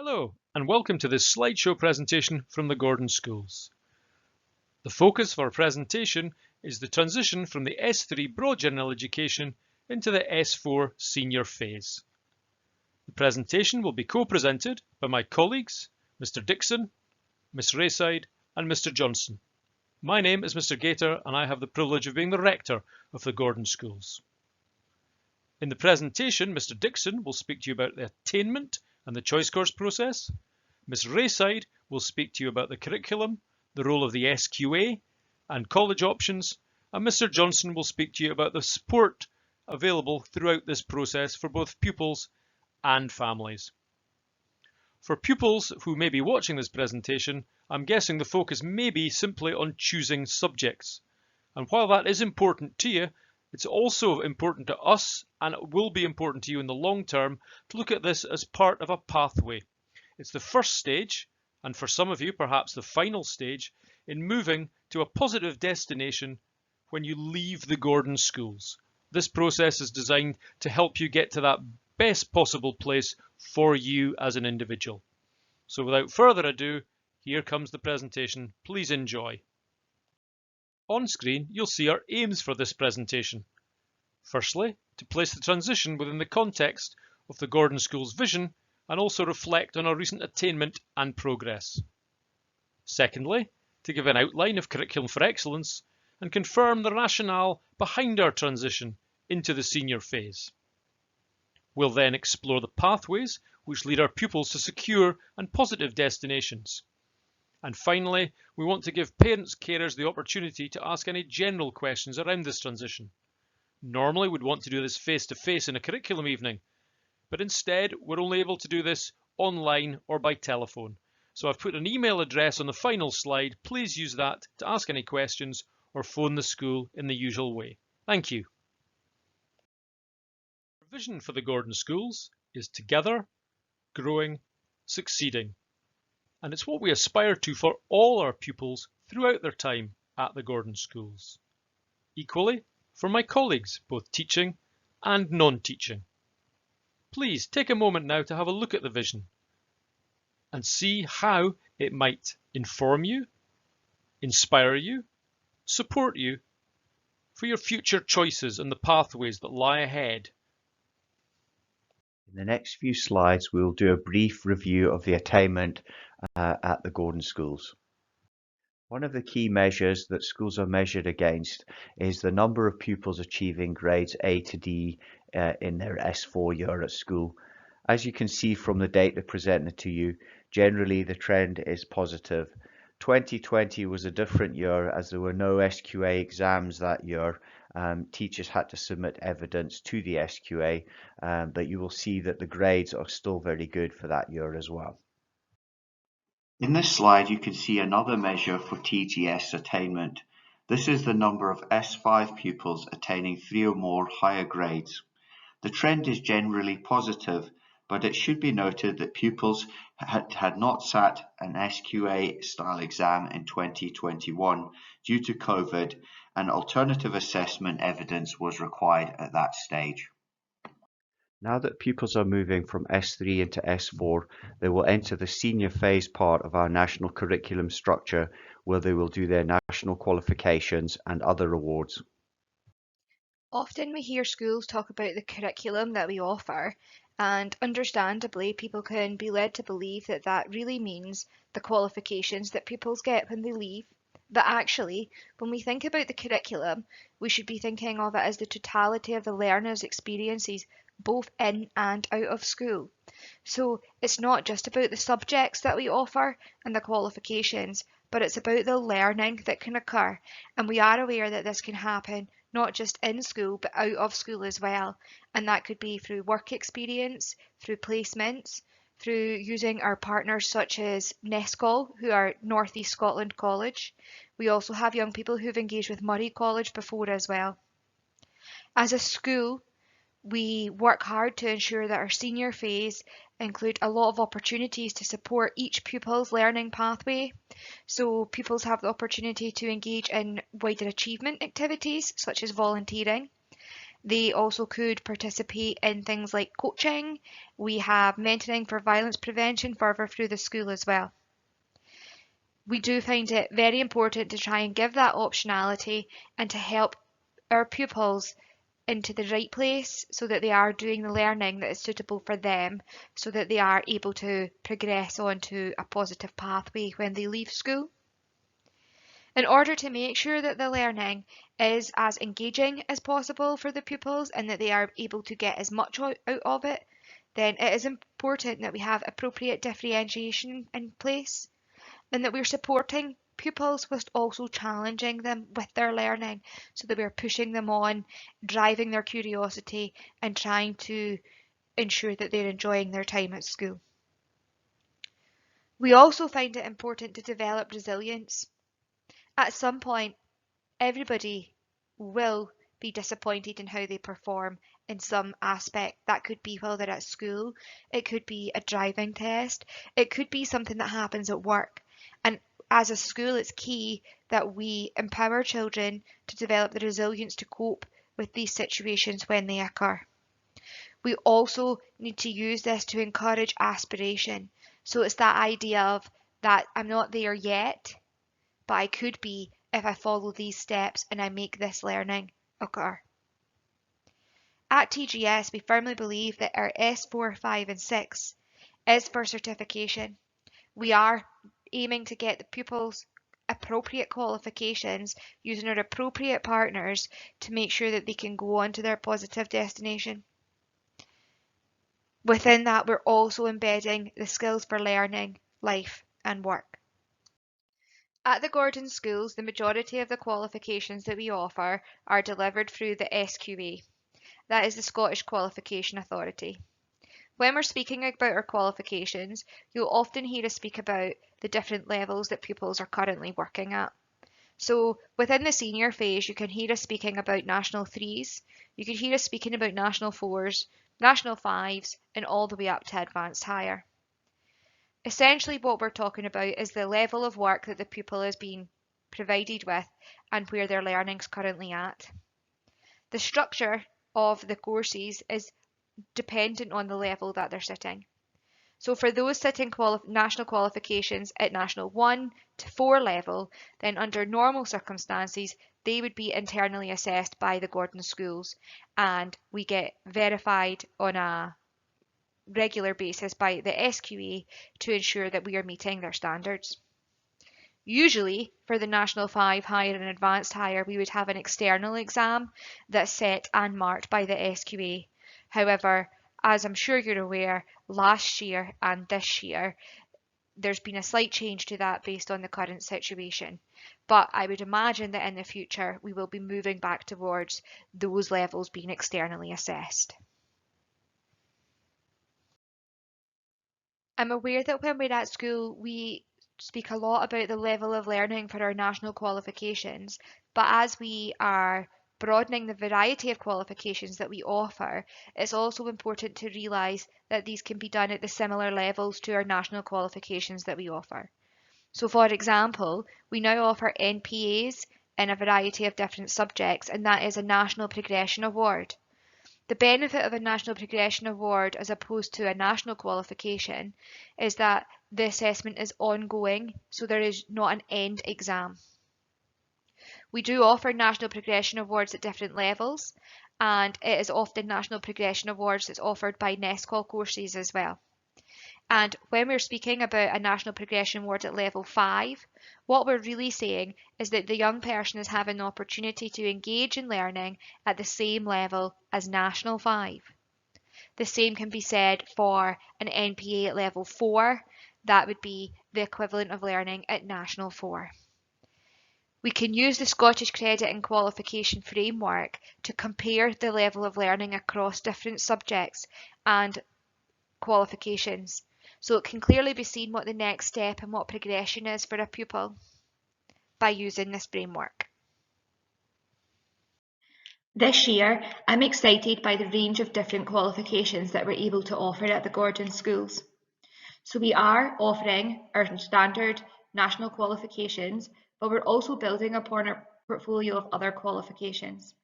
Hello, and welcome to this slideshow presentation from the Gordon Schools. The focus of our presentation is the transition from the S3 Broad General Education into the S4 Senior phase. The presentation will be co-presented by my colleagues, Mr. Dixon, Ms. Rayside, and Mr. Johnson. My name is Mr. Gator, and I have the privilege of being the Rector of the Gordon Schools. In the presentation, Mr. Dixon will speak to you about the attainment and the choice course process. Ms. Rayside will speak to you about the curriculum, the role of the SQA and college options, and Mr. Johnson will speak to you about the support available throughout this process for both pupils and families. For pupils who may be watching this presentation, I'm guessing the focus may be simply on choosing subjects. And while that is important to you, it's also important to us, and it will be important to you in the long term, to look at this as part of a pathway. It's the first stage, and for some of you perhaps the final stage, in moving to a positive destination when you leave the Gordon Schools. This process is designed to help you get to that best possible place for you as an individual. So without further ado, here comes the presentation. Please enjoy. On screen, you'll see our aims for this presentation. Firstly, to place the transition within the context of the Gordon Schools vision and also reflect on our recent attainment and progress. Secondly, to give an outline of Curriculum for Excellence and confirm the rationale behind our transition into the senior phase. We'll then explore the pathways which lead our pupils to secure and positive destinations. And finally, we want to give parents, carers the opportunity to ask any general questions around this transition. Normally, we'd want to do this face-to-face in a curriculum evening, but instead, we're only able to do this online or by telephone. So I've put an email address on the final slide. Please use that to ask any questions or phone the school in the usual way. Thank you. Our vision for the Gordon Schools is together, growing, succeeding. And it's what we aspire to for all our pupils throughout their time at the Gordon Schools. Equally, for my colleagues, both teaching and non-teaching. Please take a moment now to have a look at the vision and see how it might inform you, inspire you, support you for your future choices and the pathways that lie ahead. In the next few slides, we'll do a brief review of the attainment at the Gordon Schools. One of the key measures that schools are measured against is the number of pupils achieving grades A to D in their S4 year at school. As you can see from the data presented to you, generally the trend is positive. 2020 was a different year as there were no SQA exams that year. Teachers had to submit evidence to the SQA, but you will see that the grades are still very good for that year as well. In this slide, you can see another measure for TGS attainment. This is the number of S5 pupils attaining 3 or more higher grades. The trend is generally positive, but it should be noted that pupils had not sat an SQA style exam in 2021 due to COVID, and alternative assessment evidence was required at that stage. Now that pupils are moving from S3 into S4, they will enter the senior phase part of our national curriculum structure, where they will do their national qualifications and other awards. Often we hear schools talk about the curriculum that we offer, and understandably people can be led to believe that that really means the qualifications that pupils get when they leave. But actually, when we think about the curriculum, we should be thinking of it as the totality of the learner's experiences both in and out of school. So it's not just about the subjects that we offer and the qualifications, but it's about the learning that can occur. And we are aware that this can happen not just in school, but out of school as well. And that could be through work experience, through placements, through using our partners such as NESCol, who are North East Scotland College. We also have young people who've engaged with Murray College before as well. As a school, we work hard to ensure that our senior phase include a lot of opportunities to support each pupil's learning pathway. So pupils have the opportunity to engage in wider achievement activities such as volunteering, They also could participate in things like coaching. We have mentoring for violence prevention further through the school as well. We do find it very important to try and give that optionality and to help our pupils into the right place so that they are doing the learning that is suitable for them, so that they are able to progress onto a positive pathway when they leave school. In order to make sure that the learning is as engaging as possible for the pupils and that they are able to get as much out of it, then it is important that we have appropriate differentiation in place and that we're supporting pupils whilst also challenging them with their learning so that we're pushing them on, driving their curiosity and trying to ensure that they're enjoying their time at school. We also find it important to develop resilience. At some point, everybody will be disappointed in how they perform in some aspect. That could be while they're at school, it could be a driving test, it could be something that happens at work. And as a school, it's key that we empower children to develop the resilience to cope with these situations when they occur. We also need to use this to encourage aspiration. So it's that idea of that I'm not there yet, but I could be if I follow these steps and I make this learning occur. At TGS, we firmly believe that our S4, 5 and 6 is for certification. We are aiming to get the pupils appropriate qualifications using our appropriate partners to make sure that they can go on to their positive destination. Within that, we're also embedding the skills for learning, life and work. At the Gordon Schools, the majority of the qualifications that we offer are delivered through the SQA. That is the Scottish Qualification Authority. When we're speaking about our qualifications, you'll often hear us speak about the different levels that pupils are currently working at. So within the senior phase, you can hear us speaking about National 3s, you can hear us speaking about National 4s, National 5s, and all the way up to Advanced Higher. Essentially what we're talking about is the level of work that the pupil is being provided with and where their learning's currently at. The structure of the courses is dependent on the level that they're sitting. So for those sitting national qualifications at National 1 to 4 level, then under normal circumstances, they would be internally assessed by the Gordon Schools and we get verified on a regular basis by the SQA to ensure that we are meeting their standards. Usually, for the National 5 Higher and Advanced Higher, we would have an external exam that's set and marked by the SQA. However, as I'm sure you're aware, last year and this year, there's been a slight change to that based on the current situation. But I would imagine that in the future, we will be moving back towards those levels being externally assessed. I'm aware that when we're at school, we speak a lot about the level of learning for our national qualifications, but as we are broadening the variety of qualifications that we offer, it's also important to realise that these can be done at the similar levels to our national qualifications that we offer. So for example, we now offer NPAs in a variety of different subjects, and that is a National Progression Award. The benefit of a National Progression Award as opposed to a national qualification is that the assessment is ongoing, so there is not an end exam. We do offer National Progression Awards at different levels, and it is often National Progression Awards that's offered by NESCol courses as well. And when we're speaking about a National Progression Award at level 5, what we're really saying is that the young person is having the opportunity to engage in learning at the same level as National 5. The same can be said for an NPA at level 4. That would be the equivalent of learning at National 4. We can use the Scottish Credit and Qualification Framework to compare the level of learning across different subjects and qualifications. So it can clearly be seen what the next step and what progression is for a pupil by using this framework. This year, I'm excited by the range of different qualifications that we're able to offer at the Gordon Schools. So we are offering our standard national qualifications, but we're also building upon our portfolio of other qualifications.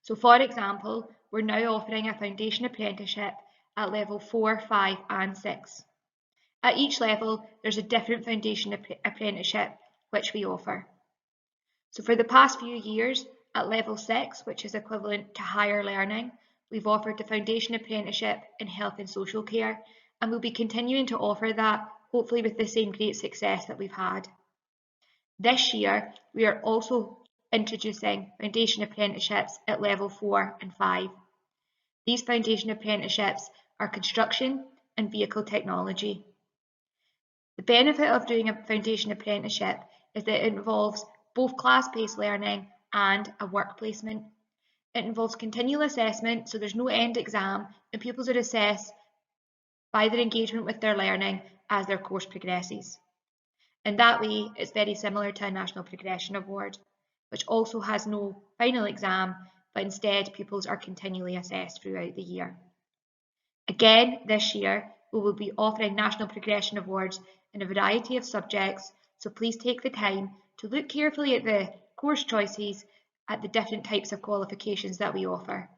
So for example, we're now offering a foundation apprenticeship at level 4, 5 and 6. At each level, there's a different foundation apprenticeship which we offer. So for the past few years, at level 6, which is equivalent to higher learning, we've offered the foundation apprenticeship in health and social care, and we'll be continuing to offer that, hopefully with the same great success that we've had. This year, we are also introducing foundation apprenticeships at level 4 and 5. These foundation apprenticeships are construction and vehicle technology. The benefit of doing a foundation apprenticeship is that it involves both class-based learning and a work placement. It involves continual assessment, so there's no end exam, and pupils are assessed by their engagement with their learning as their course progresses. In that way, it's very similar to a National Progression Award, which also has no final exam, but instead pupils are continually assessed throughout the year. Again, this year, we will be offering National Progression Awards in a variety of subjects, so please take the time to look carefully at the course choices at the different types of qualifications that we offer.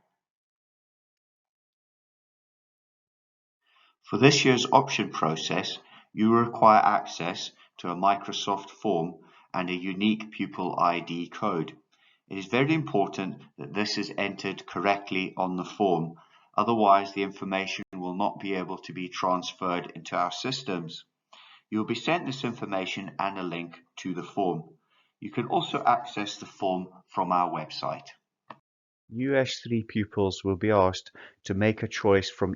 For this year's option process, you will require access to a Microsoft form and a unique pupil ID code. It is very important that this is entered correctly on the form, otherwise the information will not be able to be transferred into our systems. You will be sent this information and a link to the form. You can also access the form from our website. US3 pupils will be asked to make a choice from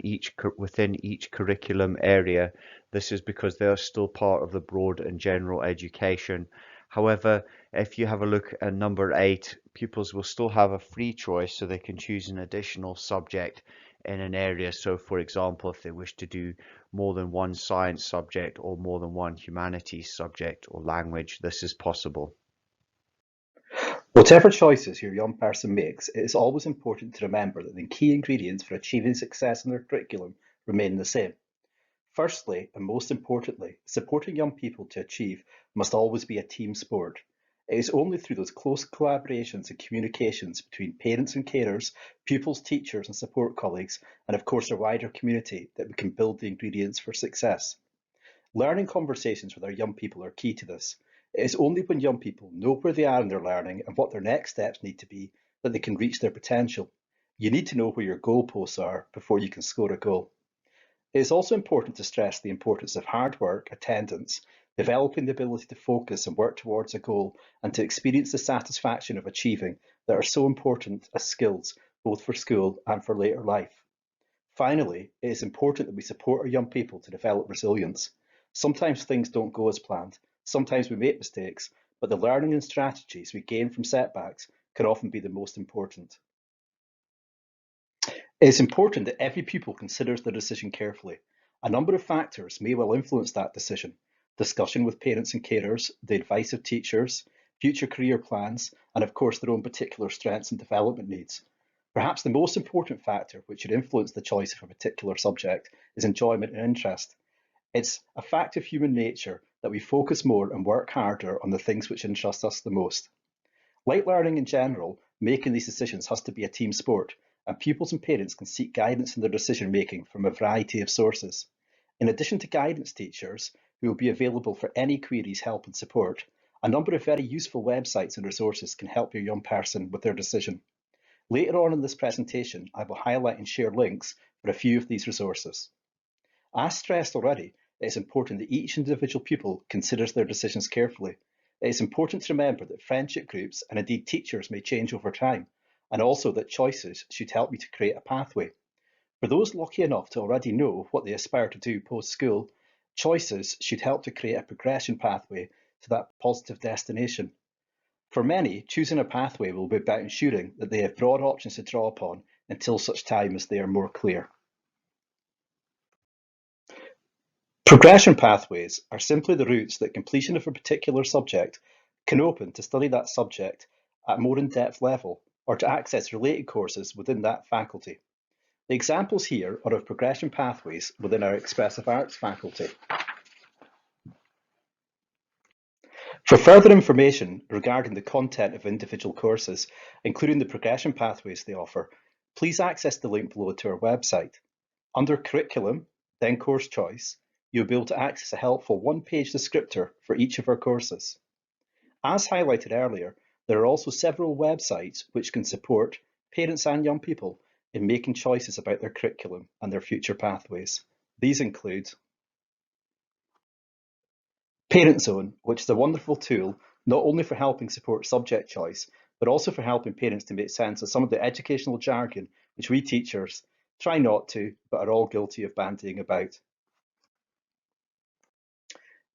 within each curriculum area. This is because they are still part of the broad and general education. However, if you have a look at number 8, pupils will still have a free choice, so they can choose an additional subject in an area. So for example, if they wish to do more than one science subject or more than one humanities subject or language, this is possible. Whatever choices your young person makes, it is always important to remember that the key ingredients for achieving success in their curriculum remain the same. Firstly, and most importantly, supporting young people to achieve must always be a team sport. It is only through those close collaborations and communications between parents and carers, pupils, teachers and support colleagues, and of course our wider community, that we can build the ingredients for success. Learning conversations with our young people are key to this. It is only when young people know where they are in their learning and what their next steps need to be that they can reach their potential. You need to know where your goalposts are before you can score a goal. It is also important to stress the importance of hard work, attendance, developing the ability to focus and work towards a goal, and to experience the satisfaction of achieving that are so important as skills, both for school and for later life. Finally, it is important that we support our young people to develop resilience. Sometimes things don't go as planned. Sometimes we make mistakes, but the learning and strategies we gain from setbacks can often be the most important. It is important that every pupil considers their decision carefully. A number of factors may well influence that decision. Discussion with parents and carers, the advice of teachers, future career plans, and of course their own particular strengths and development needs. Perhaps the most important factor which should influence the choice of a particular subject is enjoyment and interest. It's a fact of human nature that we focus more and work harder on the things which interest us the most. Like learning in general, making these decisions has to be a team sport, and pupils and parents can seek guidance in their decision making from a variety of sources. In addition to guidance teachers, who will be available for any queries, help and support, a number of very useful websites and resources can help your young person with their decision. Later on in this presentation, I will highlight and share links for a few of these resources. As stressed already, it is important that each individual pupil considers their decisions carefully. It is important to remember that friendship groups and indeed teachers may change over time, and also that choices should help you to create a pathway. For those lucky enough to already know what they aspire to do post-school, choices should help to create a progression pathway to that positive destination. For many, choosing a pathway will be about ensuring that they have broad options to draw upon until such time as they are more clear. Progression pathways are simply the routes that completion of a particular subject can open to study that subject at a more in-depth level or to access related courses within that faculty. The examples here are of progression pathways within our Expressive Arts faculty. For further information regarding the content of individual courses, including the progression pathways they offer, please access the link below to our website. Under Curriculum, then Course Choice, you'll be able to access a helpful one-page descriptor for each of our courses. As highlighted earlier, there are also several websites which can support parents and young people in making choices about their curriculum and their future pathways. These include Parentzone, which is a wonderful tool not only for helping support subject choice, but also for helping parents to make sense of some of the educational jargon which we teachers try not to, but are all guilty of bandying about.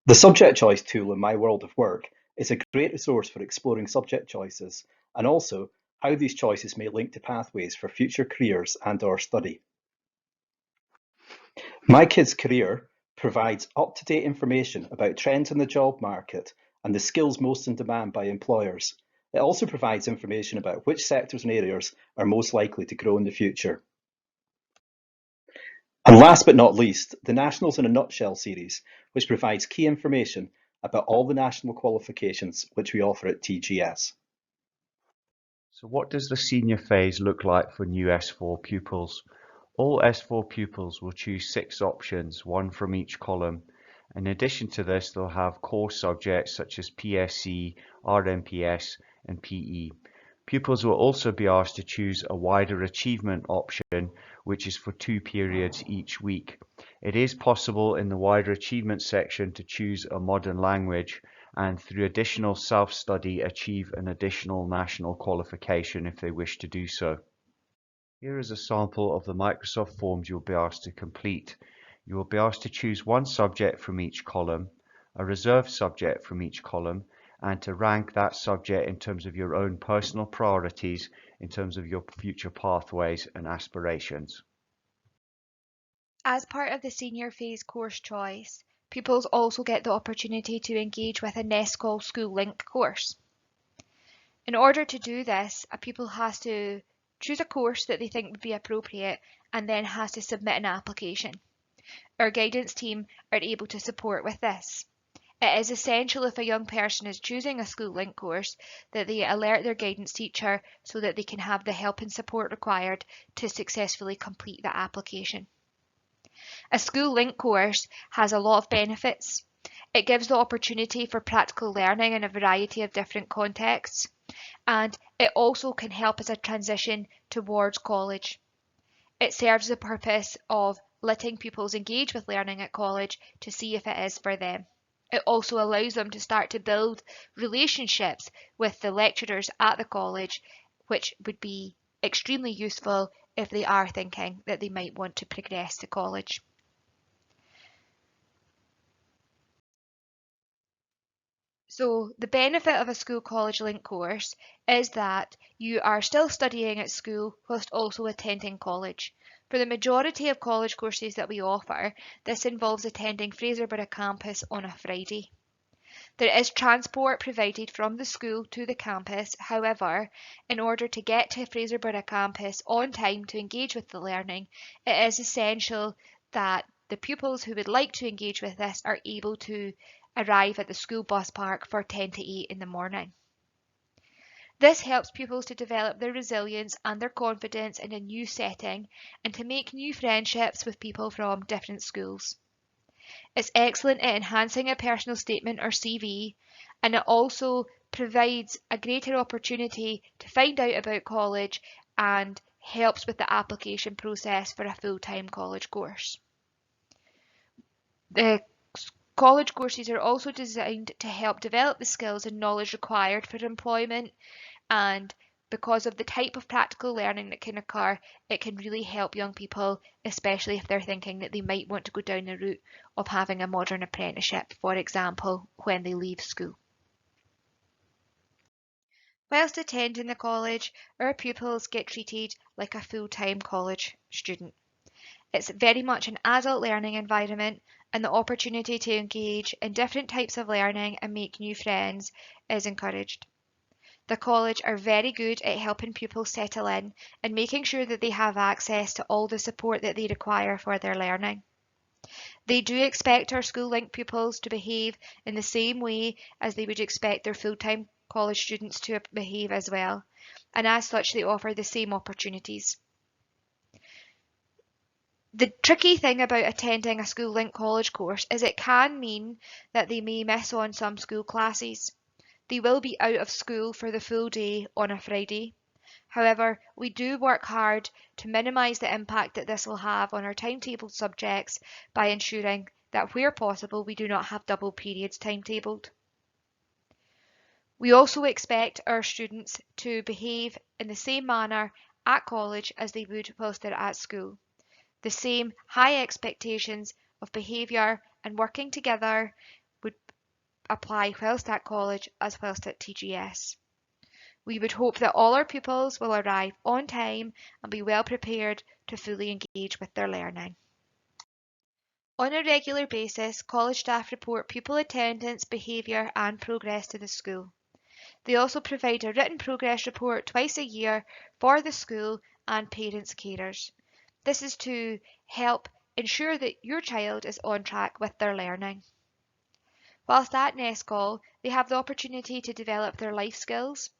The subject choice tool in My World of Work is a great resource for exploring subject choices and also how these choices may link to pathways for future careers and/or study. My Kids Career provides up-to-date information about trends in the job market and the skills most in demand by employers. It also provides information about which sectors and areas are most likely to grow in the future. And last but not least, the Nationals in a Nutshell series, which provides key information about all the national qualifications which we offer at TGS. So what does the senior phase look like for new S4 pupils? All S4 pupils will choose 6 options, 1 from each column. In addition to this, they'll have core subjects such as PSC, RMPS, and PE. Pupils will also be asked to choose a wider achievement option, which is for 2 periods each week. It is possible in the wider achievement section to choose a modern language and through additional self-study achieve an additional national qualification if they wish to do so. Here is a sample of the Microsoft forms you'll be asked to complete. You will be asked to choose 1 subject from each column, a reserved subject from each column, and to rank that subject in terms of your own personal priorities, in terms of your future pathways and aspirations. As part of the senior phase course choice, pupils also get the opportunity to engage with a NESCol school link course. In order to do this, a pupil has to choose a course that they think would be appropriate and then has to submit an application. Our guidance team are able to support with this. It is essential if a young person is choosing a school link course that they alert their guidance teacher so that they can have the help and support required to successfully complete the application. A school link course has a lot of benefits. It gives the opportunity for practical learning in a variety of different contexts, and it also can help as a transition towards college. It serves the purpose of letting pupils engage with learning at college to see if it is for them. It also allows them to start to build relationships with the lecturers at the college, which would be extremely useful if they are thinking that they might want to progress to college. So the benefit of a school college link course is that you are still studying at school whilst also attending college. For the majority of college courses that we offer, this involves attending Fraserburgh campus on a Friday. There is transport provided from the school to the campus. However, in order to get to Fraserburgh campus on time to engage with the learning, it is essential that the pupils who would like to engage with this are able to arrive at the school bus park for 10 to 8 in the morning. This helps pupils to develop their resilience and their confidence in a new setting and to make new friendships with people from different schools. It's excellent at enhancing a personal statement or CV, and it also provides a greater opportunity to find out about college and helps with the application process for a full-time college course. The college courses are also designed to help develop the skills and knowledge required for employment, and because of the type of practical learning that can occur, it can really help young people, especially if they're thinking that they might want to go down the route of having a modern apprenticeship, for example, when they leave school. Whilst attending the college, our pupils get treated like a full-time college student. It's very much an adult learning environment, and the opportunity to engage in different types of learning and make new friends is encouraged. The college are very good at helping pupils settle in and making sure that they have access to all the support that they require for their learning. They do expect our school link pupils to behave in the same way as they would expect their full-time college students to behave as well, and as such they offer the same opportunities. The tricky thing about attending a school link college course is it can mean that they may miss on some school classes. They will be out of school for the full day on a Friday. However, we do work hard to minimise the impact that this will have on our timetabled subjects by ensuring that where possible we do not have double periods timetabled. We also expect our students to behave in the same manner at college as they would whilst they're at school. The same high expectations of behaviour and working together would apply whilst at college as whilst at TGS. We would hope that all our pupils will arrive on time and be well prepared to fully engage with their learning. On a regular basis, college staff report pupil attendance, behaviour and progress to the school. They also provide a written progress report twice a year for the school and parents' carers. This is to help ensure that your child is on track with their learning. Whilst at NESCol, they have the opportunity to develop their life skills,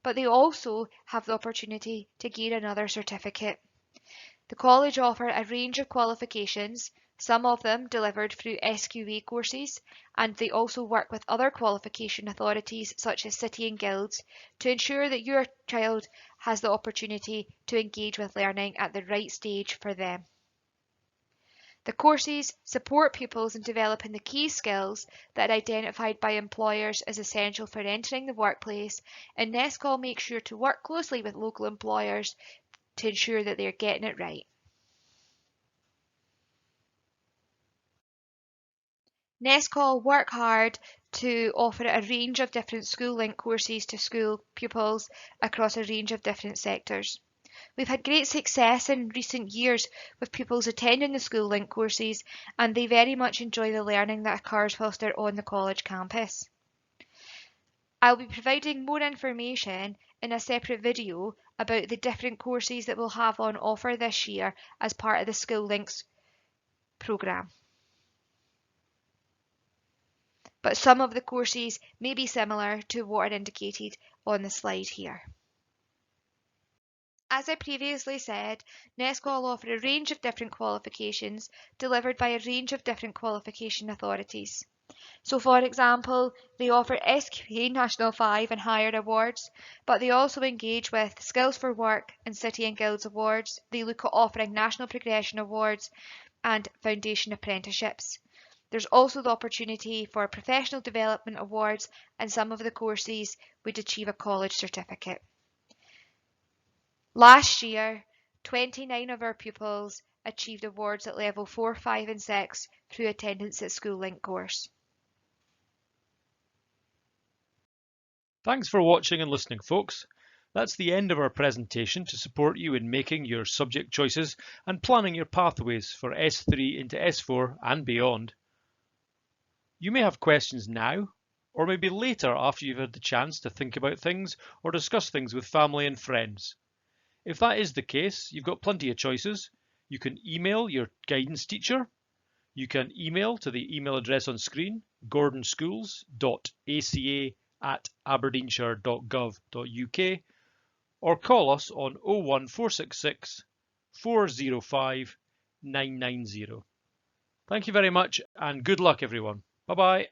but they also have the opportunity to gain another certificate. The college offer a range of qualifications, some of them delivered through SQA courses, and they also work with other qualification authorities such as City and Guilds to ensure that your child has the opportunity to engage with learning at the right stage for them. The courses support pupils in developing the key skills that are identified by employers as essential for entering the workplace, and NESCol makes sure to work closely with local employers to ensure that they are getting it right. NESCol work hard to offer a range of different school link courses to school pupils across a range of different sectors. We've had great success in recent years with pupils attending the school link courses, and they very much enjoy the learning that occurs whilst they're on the college campus. I'll be providing more information in a separate video about the different courses that we'll have on offer this year as part of the School Links programme. But some of the courses may be similar to what are indicated on the slide here. As I previously said, NESCol offer a range of different qualifications delivered by a range of different qualification authorities. So for example, they offer SQA National 5 and higher awards, but they also engage with Skills for Work and City and Guilds awards. They look at offering National Progression Awards and Foundation Apprenticeships. There's also the opportunity for Professional Development Awards, and some of the courses would achieve a college certificate. Last year, 29 of our pupils achieved awards at level 4, 5 and 6 through attendance at School Link course. Thanks for watching and listening, folks. That's the end of our presentation to support you in making your subject choices and planning your pathways for S3 into S4 and beyond. You may have questions now, or maybe later after you've had the chance to think about things or discuss things with family and friends. If that is the case, you've got plenty of choices. You can email your guidance teacher. You can email to the email address on screen, gordonschools.aca@aberdeenshire.gov.uk, or call us on 01466 405 990. Thank you very much and good luck everyone. Bye bye.